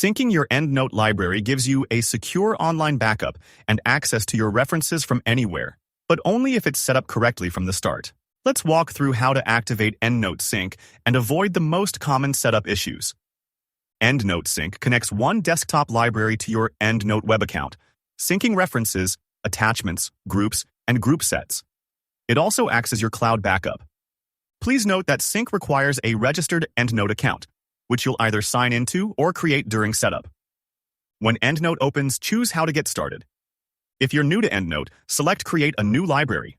Syncing your EndNote library gives you a secure online backup and access to your references from anywhere, but only if it's set up correctly from the start. Let's walk through how to activate EndNote Sync and avoid the most common setup issues. EndNote Sync connects one desktop library to your EndNote Web account, syncing references, attachments, groups, and group sets. It also acts as your cloud backup. Please note that Sync requires a registered EndNote account, which you'll either sign into or create during setup. When EndNote opens, choose how to get started. If you're new to EndNote, select Create a New Library.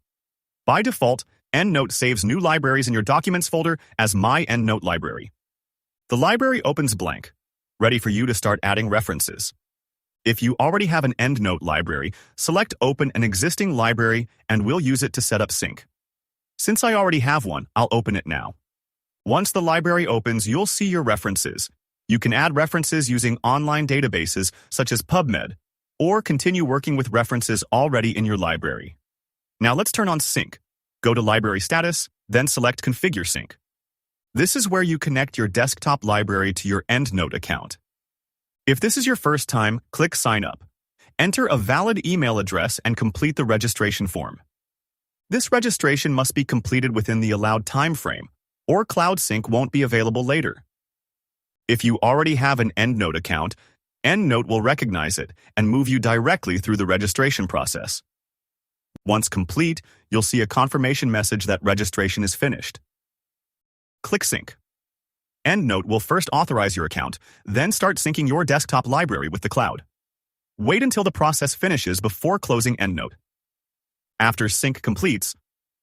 By default, EndNote saves new libraries in your Documents folder as My EndNote Library. The library opens blank, ready for you to start adding references. If you already have an EndNote library, select Open an existing library and we'll use it to set up Sync. Since I already have one, I'll open it now. Once the library opens, you'll see your references. You can add references using online databases such as PubMed, or continue working with references already in your library. Now let's turn on Sync. Go to Library Status, then select Configure Sync. This is where you connect your desktop library to your EndNote account. If this is your first time, click Sign Up. Enter a valid email address and complete the registration form. This registration must be completed within the allowed time frame, or Cloud Sync won't be available later. If you already have an EndNote account, EndNote will recognize it and move you directly through the registration process. Once complete, you'll see a confirmation message that registration is finished. Click Sync. EndNote will first authorize your account, then start syncing your desktop library with the cloud. Wait until the process finishes before closing EndNote. After Sync completes,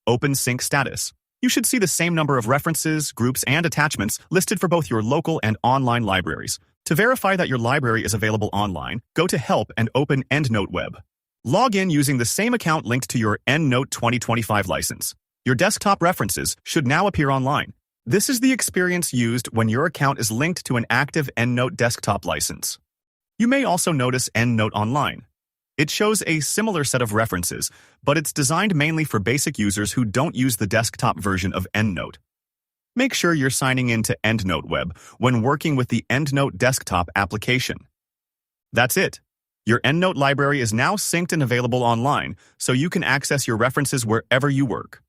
open Sync Status. You should see the same number of references, groups, and attachments listed for both your local and online libraries. To verify that your library is available online, go to Help and open EndNote Web. Log in using the same account linked to your EndNote 2025 license. Your desktop references should now appear online. This is the experience used when your account is linked to an active EndNote desktop license. You may also notice EndNote Online. It shows a similar set of references, but it's designed mainly for basic users who don't use the desktop version of EndNote. Make sure you're signing in to EndNote Web when working with the EndNote desktop application. That's it. Your EndNote library is now synced and available online, so you can access your references wherever you work.